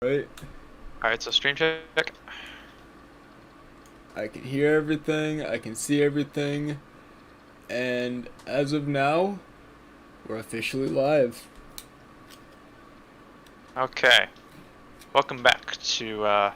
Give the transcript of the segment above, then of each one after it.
Wait, Alright, so stream check. I can hear everything, I can see everything, and as of now, we're officially live. Okay. Welcome back to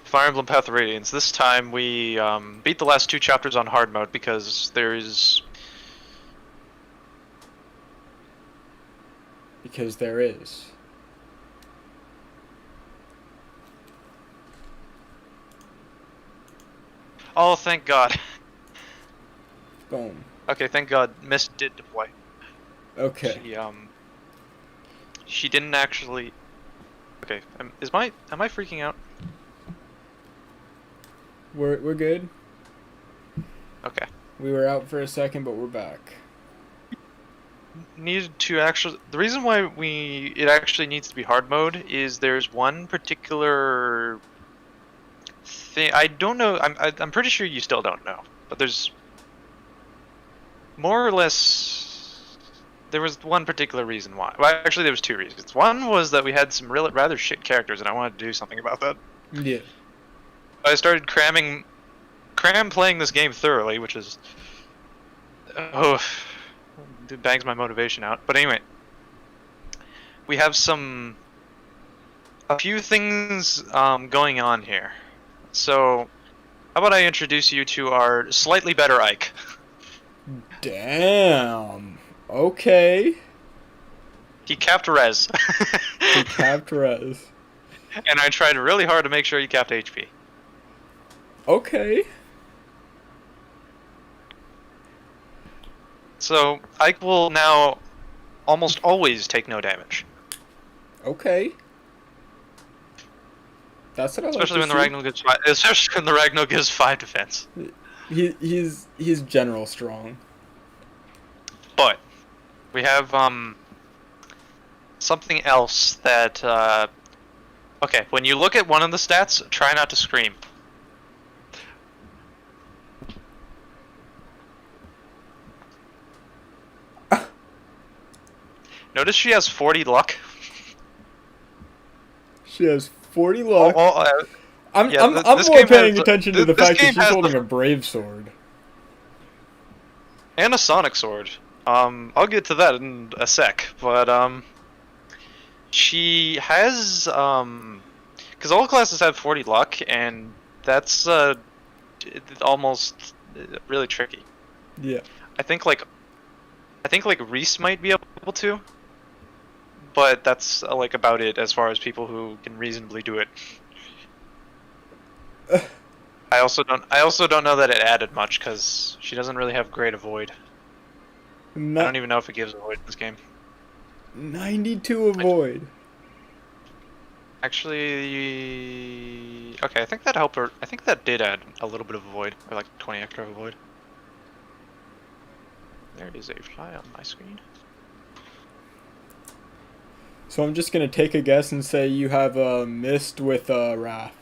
Fire Emblem Path of Radiance. This time we beat the last two chapters on hard mode because there's... Because there is. Oh, thank God. Boom. Okay, thank God Mist did deploy. Okay. She didn't actually... Okay, am I freaking out? We're good. Okay. We were out for a second, but we're back. Needed to actually... The reason why it actually needs to be hard mode is there's one particular thing... I don't know, I'm pretty sure you still don't know, but there's... More or less, there was one particular reason why. Well, actually, there was two reasons. One was that we had some rather shit characters, and I wanted to do something about that. Yeah. I started cram playing this game thoroughly, which is, it bangs my motivation out. But anyway, we have a few things going on here. So, how about I introduce you to our slightly better Ike? Damn. Okay. He capped res. He capped res. And I tried really hard to make sure he capped HP. Okay. So, Ike will now almost always take no damage. Okay. That's what I like Especially to when the see. Ragnar gives five defense. He's general strong. But we have something else that okay, when you look at one of the stats, try not to scream. Notice she has 40 luck. She has 40 luck. I'm this more game paying has, attention to the this fact that game she's has holding a brave sword. and a sonic sword. I'll get to that in a sec, but she has because all classes have 40 luck, and that's almost really tricky. Yeah. I think like Reese might be able to, but that's like about it as far as people who can reasonably do it. I also don't know that it added much because she doesn't really have great avoid. I don't even know if it gives avoid in this game. 92 avoid. Actually, okay, I think that helped her. I think that did add a little bit of avoid, or like 20 extra avoid. There is a fly on my screen. So I'm just gonna take a guess and say you have a mist with a wrath.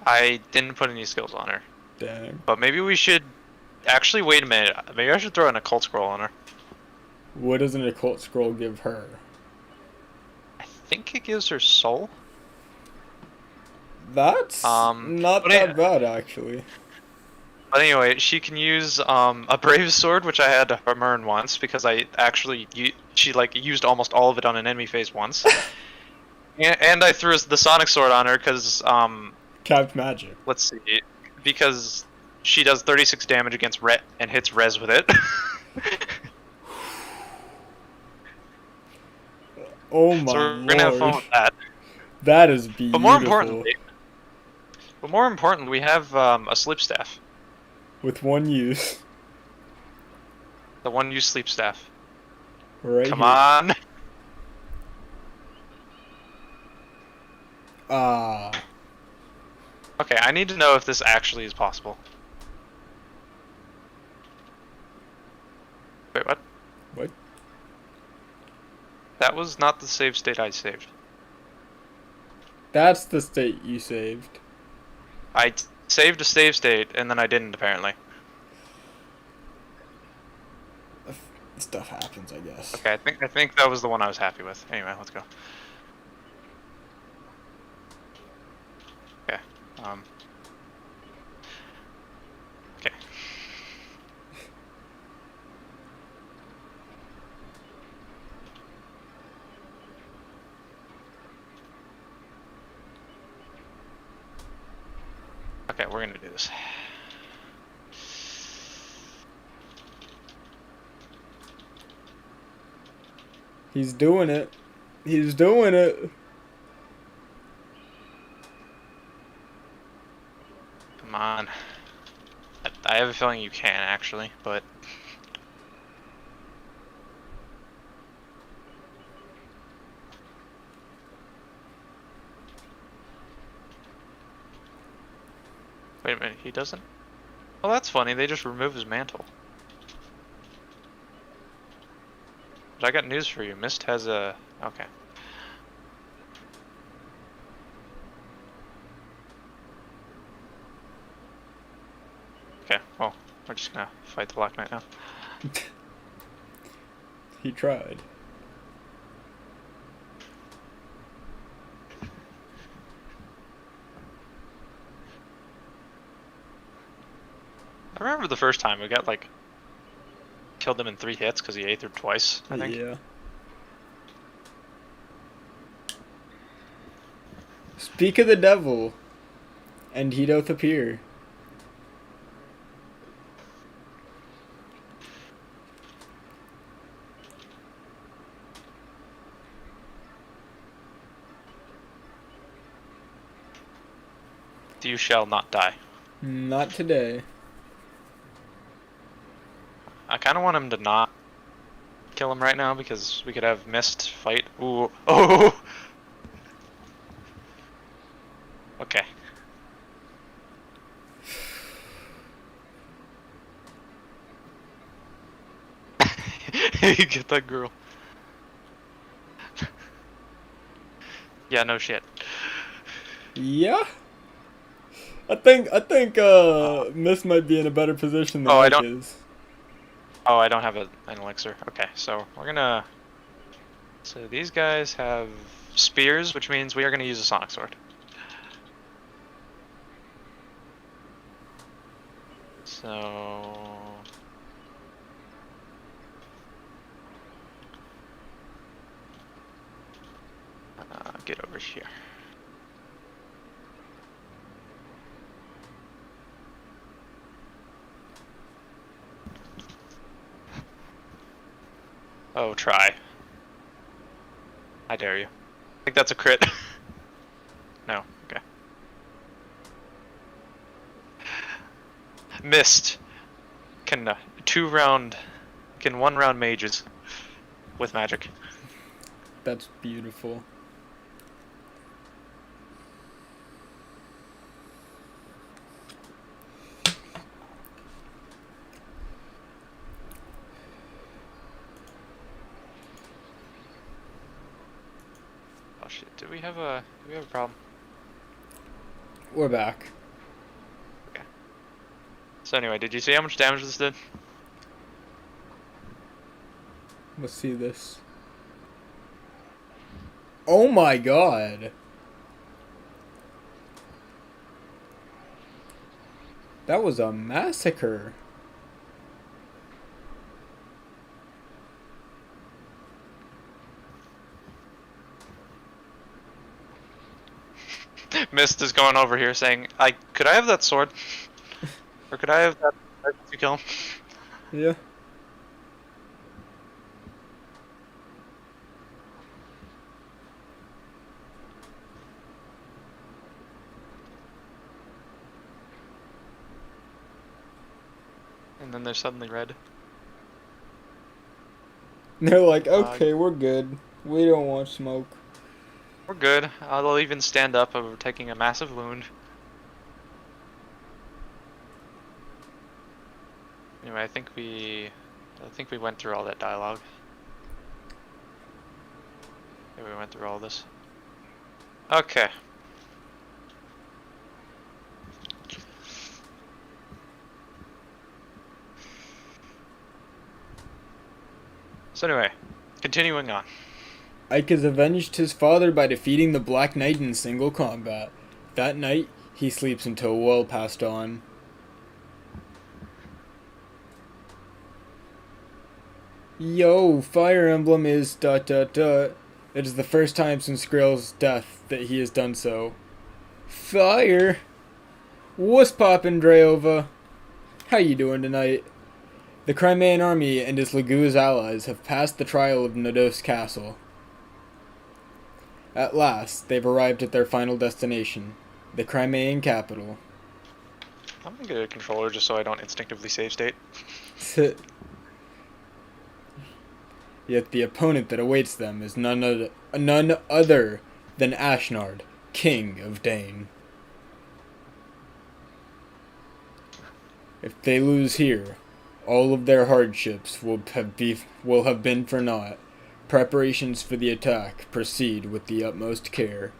I didn't put any skills on her. Dang. But maybe we should actually wait a minute. Maybe I should throw an occult scroll on her. What does an occult scroll give her? I think it gives her soul. That's not that bad actually. But anyway, she can use a brave sword, which I had to burn once because she like used almost all of it on an enemy phase once. and I threw the sonic sword on her because capped magic. Let's see, because she does 36 damage against and hits res with it. Oh my so we're lord. gonna have fun with that. That is beautiful. But more importantly, we have a sleep staff. With one use. The one use sleep staff. Right. Come on. Okay, I need to know if this actually is possible. Wait, what? What? That was not the save state I saved. That's the state you saved. I saved a save state, and then I didn't, apparently. Stuff happens, I guess. Okay, I think that was the one I was happy with. Anyway, let's go. Okay. Okay, we're gonna do this. He's doing it. He's doing it. Come on. I have a feeling you can actually, but wait a minute, he doesn't? Well, that's funny. They just remove his mantle. But I got news for you. Mist has a... Okay. Okay, well, we're just gonna fight the Black Knight now. He tried. I remember the first time we got, like, killed him in 3 hits because he aethered twice, I think. Yeah. Speak of the devil, and he doth appear. You shall not die. Not today. I kind of want him to not kill him right now because we could have Mist fight. Ooh. Oh! Okay. You get that girl. Yeah, no shit. Yeah. I think Miss might be in a better position than Oh, I Mike don't- is. Oh, I don't have an elixir. Okay, so we're gonna... So these guys have spears, which means we are gonna use a sonic sword. So... get over here. Oh, try. I dare you. I think that's a crit. No, okay. Mist can can 1 round mages with magic. That's beautiful. Oh shit, do we have a problem? We're back. Okay. So anyway, did you see how much damage this did? Let's see this. Oh my god. That was a massacre. Mist is going over here saying, could I have that sword? Or could I have that to kill him? Yeah. And then they're suddenly red. They're like, okay, we're good. We don't want smoke. We're good. I'll even stand up over taking a massive wound. Anyway, I think we went through all that dialogue. Yeah, we went through all this. Okay. So anyway, continuing on. Ike has avenged his father by defeating the Black Knight in single combat. That night, He sleeps until well past dawn. Yo, Fire Emblem is ... It is the first time since Grail's death that he has done so. Fire! What's poppin', Drayova? How you doing tonight? The Crimean army and its Lagu's allies have passed the trial of Nados Castle. At last, they've arrived at their final destination, the Crimean capital. I'm gonna get a controller just so I don't instinctively save state. Yet the opponent that awaits them is none other than Ashnard, King of Dane. If they lose here, all of their hardships will have been for naught. Preparations for the attack proceed with the utmost care.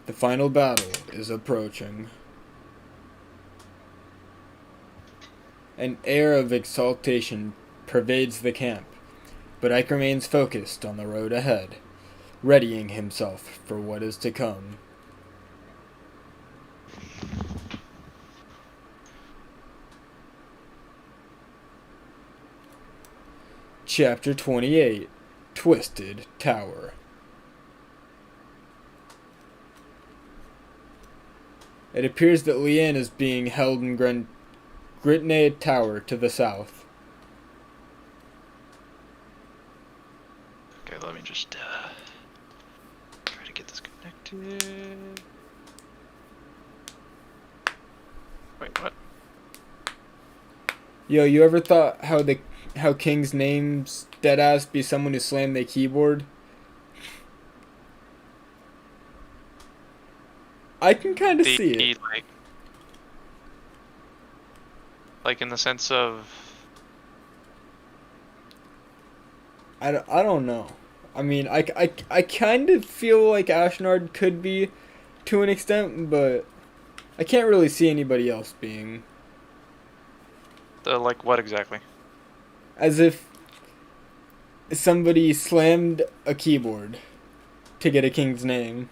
The final battle is approaching. An air of exaltation pervades the camp, but Ike remains focused on the road ahead, readying himself for what is to come. Chapter 28, Twisted Tower. It appears that Leanne is being held in Gritnade Tower to the south. Okay, let me just try to get this connected. Wait, what? Yo, you ever thought how King's names deadass be someone who slammed their keyboard? I can kind of see it. Like in the sense of... I don't know. I mean, I kind of feel like Ashnard could be to an extent, but I can't really see anybody else being. like what exactly? As if somebody slammed a keyboard to get a king's name.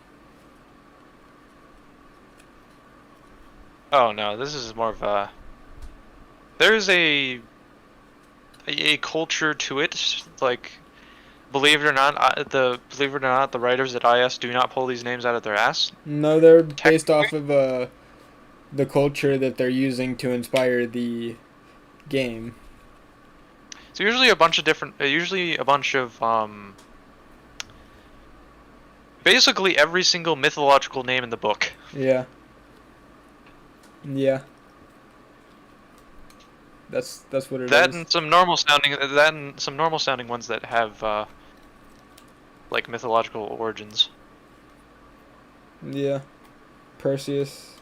Oh no, this is more of a... There's a culture to it, like, believe it or not, the writers at IS do not pull these names out of their ass. No, they're based off of the culture that they're using to inspire the game. So usually a bunch of basically every single mythological name in the book. Yeah. Yeah. That's what it is. And some normal sounding ones that have like mythological origins. Yeah. Perseus.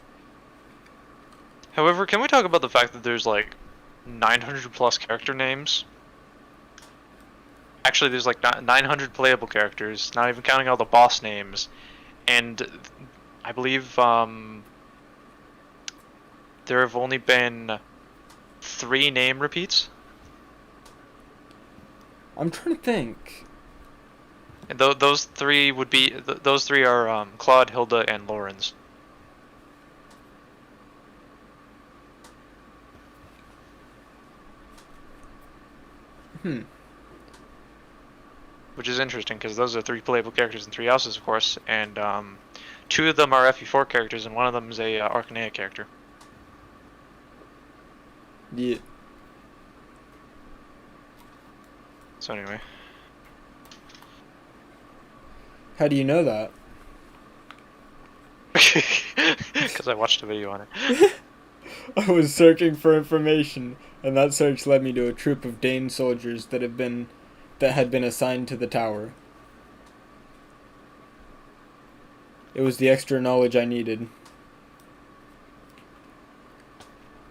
However, can we talk about the fact that there's like 900 plus character names? Actually, there's like 900 playable characters, not even counting all the boss names. And I believe there have only been 3 name repeats. I'm trying to think. And those 3 would be those 3 are Claude, Hilda, and Lawrence. Which is interesting because those are 3 playable characters in 3 houses, of course, and 2 of them are FE4 characters, and one of them is a Arcanea character. Yeah. So anyway. How do you know that? Because I watched a video on it. I was searching for information, and that search led me to a troop of Dane soldiers that had been assigned to the tower. It was the extra knowledge I needed.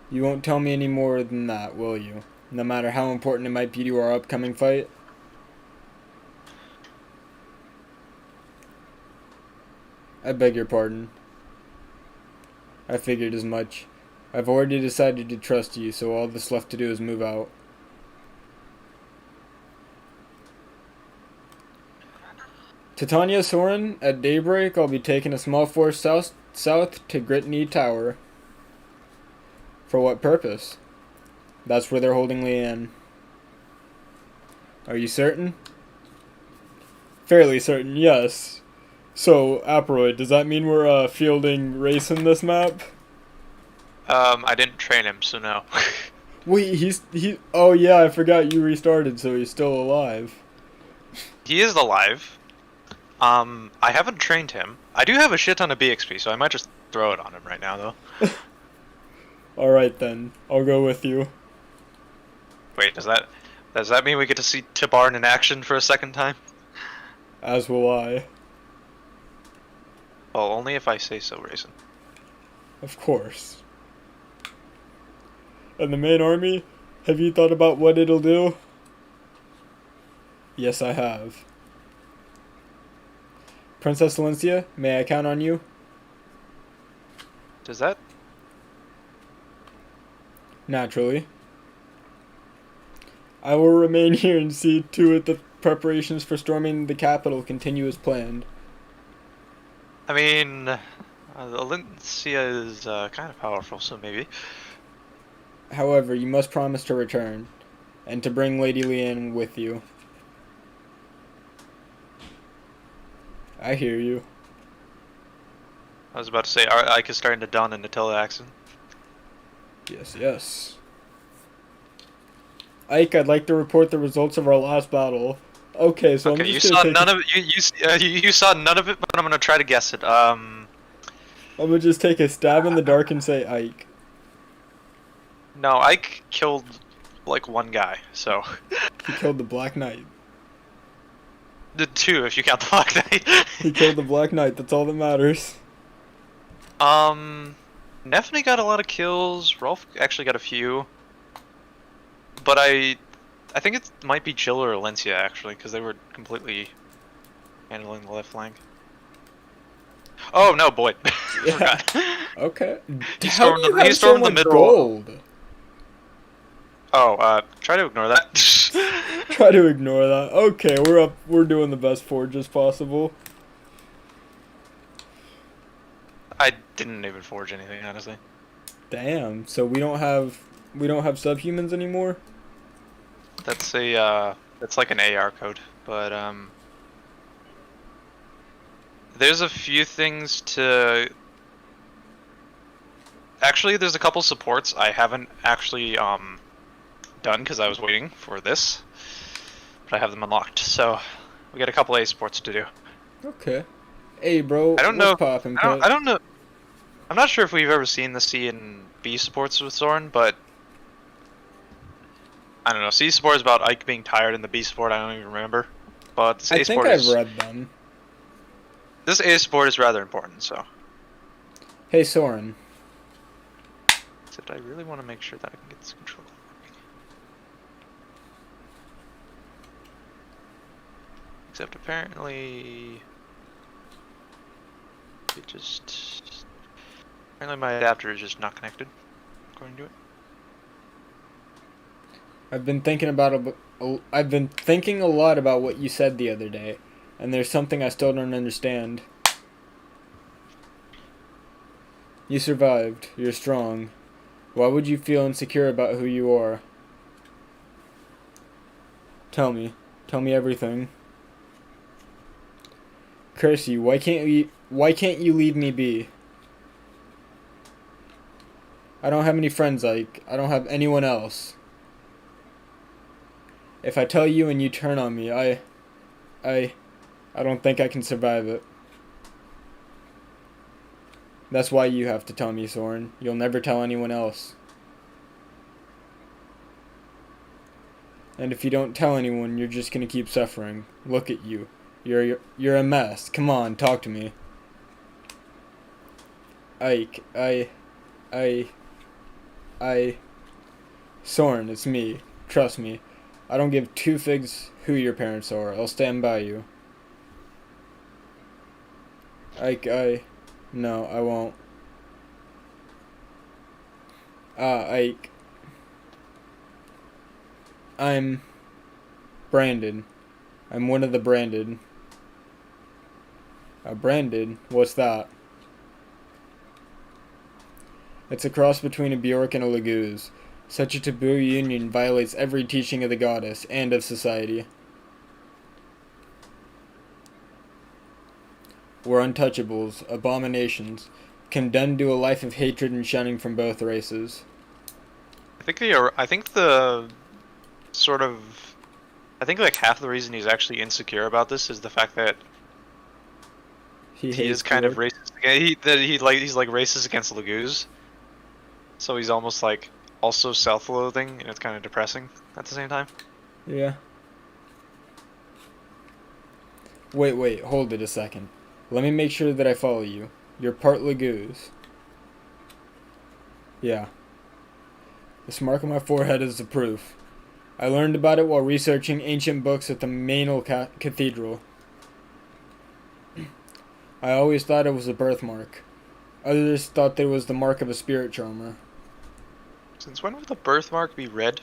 You won't tell me any more than that, will you? No matter how important it might be to our upcoming fight? I beg your pardon. I figured as much. I've already decided to trust you, so all that's left to do is move out. Titania Soren, at daybreak I'll be taking a small force south to Gritney Tower. For what purpose? That's where they're holding Leanne. Are you certain? Fairly certain, yes. So, Aproid, does that mean we're fielding race in this map? I didn't train him, so no. Wait, he. Oh yeah, I forgot you restarted, so he's still alive. He is alive. I haven't trained him. I do have a shit ton of BXP, so I might just throw it on him right now, though. All right then, I'll go with you. Wait, does that mean we get to see Tibarn in action for a second time? As will I. Well, only if I say so, Raisin. Of course. And the main army? Have you thought about what it'll do? Yes, I have. Princess Valencia, may I count on you? Does that? Naturally. I will remain here and see to it that preparations for storming the capital continue as planned. I mean, Valencia is kind of powerful, so maybe. However, you must promise to return, and to bring Lady Leanne with you. I hear you. I was about to say, Ike is starting to dawn into teleaxon. Yes, yes. Ike, I'd like to report the results of our last battle. Okay, so Okay, I'm you just saw gonna none of it. You saw none of it, but I'm gonna try to guess it. I'm gonna just take a stab in the dark and say Ike. No, Ike killed like one guy, so He killed the Black Knight. the two if you count the Black Knight. He killed the Black Knight, that's all that matters. Nefne got a lot of kills. Rolf actually got a few, but I think it might be Jill or Valencia actually, because they were completely handling the left flank. Oh no, Boyd. Yeah. Forgot. Okay. He How stormed do you the- he have so stormed the much middle. gold? Oh, try to ignore that. Try to ignore that. Okay, we're doing the best forges possible. I didn't even forge anything, honestly. Damn. So we don't have subhumans anymore? That's that's like an AR code, but there's a few things to. Actually, there's a couple supports I haven't actually done because I was waiting for this, but I have them unlocked. So we got a couple A supports to do. Okay. Hey, bro. I don't know. What's poppin', I don't know. I'm not sure if we've ever seen the C and B supports with Soren, but I don't know. C support is about Ike being tired, and the B support I don't even remember. But this I A think support I've is read them. this A support is rather important. So, Hey, Soren. except I really want to make sure that I can get this control. Except apparently, it just apparently my adapter is just not connected. According to it. I've been thinking a lot about what you said the other day, and there's something I still don't understand. You survived. You're strong. Why would you feel insecure about who you are? Tell me. Tell me everything. Curse you. Why can't you leave me be? I don't have any friends, Ike. I don't have anyone else. If I tell you and you turn on me, I don't think I can survive it. That's why you have to tell me, Soren. You'll never tell anyone else. And if you don't tell anyone, you're just gonna keep suffering. Look at you. You're a mess. Come on, talk to me. Ike, Soren, it's me. Trust me. I don't give two figs who your parents are. I'll stand by you. Ike, no, I won't. Ike. I'm branded. I'm one of the branded. Branded? What's that? It's a cross between a Bjork and a Laguz. Such a taboo union violates every teaching of the goddess and of society. We're untouchables, abominations, condemned to a life of hatred and shunning from both races. I think the sort of, I think like half the reason he's actually insecure about this is the fact that he is kind of racist. He's like racist against Laguz, so he's almost like also self-loathing, and it's kind of depressing at the same time. Yeah. Wait, hold it a second. Let me make sure that I follow you. You're part Laguz. Yeah. This mark on my forehead is the proof. I learned about it while researching ancient books at the Mainel Cathedral. I always thought it was a birthmark. Others thought that it was the mark of a spirit charmer. Since when would the birthmark be red?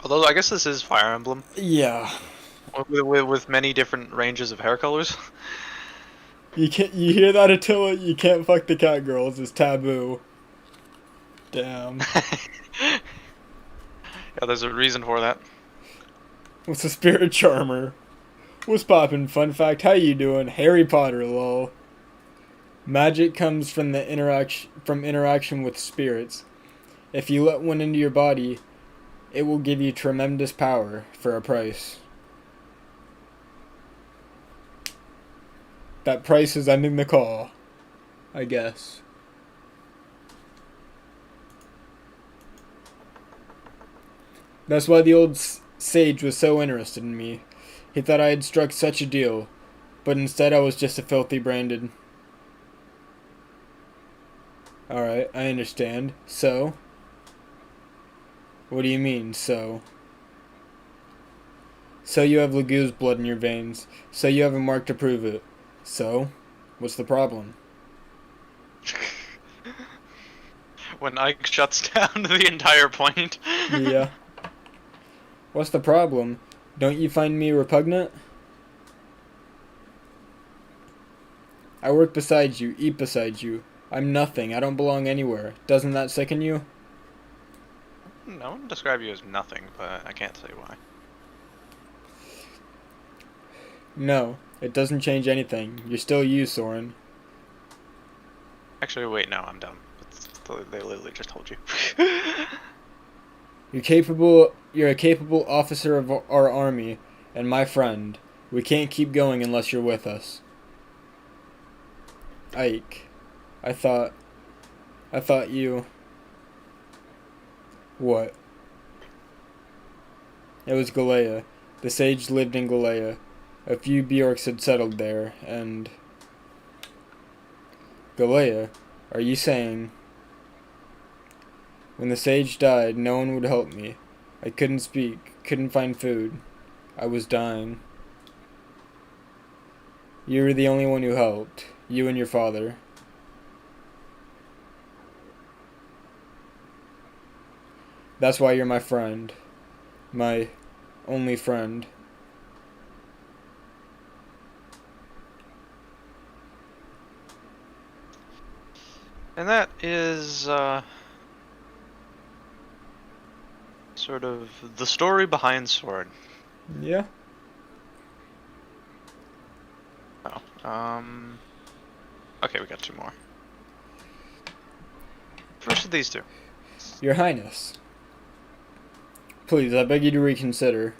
Although I guess this is Fire Emblem. Yeah. With many different ranges of hair colors. You hear that, Attila? You can't fuck the cat girls. It's taboo. Damn. Yeah, there's a reason for that. What's a spirit charmer? What's poppin'? Fun fact, how you doing? Harry Potter, lol. Magic comes from the interaction with spirits. If you let one into your body, it will give you tremendous power for a price. That price is ending the call, I guess. That's why the old sage was so interested in me. He thought I had struck such a deal, but instead I was just a filthy branded. Alright, I understand. So? What do you mean, so? So you have Laguz blood in your veins. So you have a mark to prove it. So? What's the problem? When Ike shuts down the entire point. Yeah. What's the problem? Don't you find me repugnant? I work beside you, eat beside you. I'm nothing. I don't belong anywhere. Doesn't that sicken you? I wouldn't describe you as nothing, but I can't say why. No, it doesn't change anything. You're still you, Soren. Actually, wait, no, I'm dumb. They literally just told you. You're a capable officer of our army, and my friend. We can't keep going unless you're with us. Ike. I thought you... What? It was Galea. The sage lived in Galea. A few Bjorks had settled there, and... Galea, are you saying... When the sage died, no one would help me. I couldn't speak, couldn't find food. I was dying. You were the only one who helped. You and your father. That's why you're my friend. My only friend. And that is, sort of the story behind Sword. Yeah. Oh, okay, we got two more. First of these two. Your Highness. Please, I beg you to reconsider. ...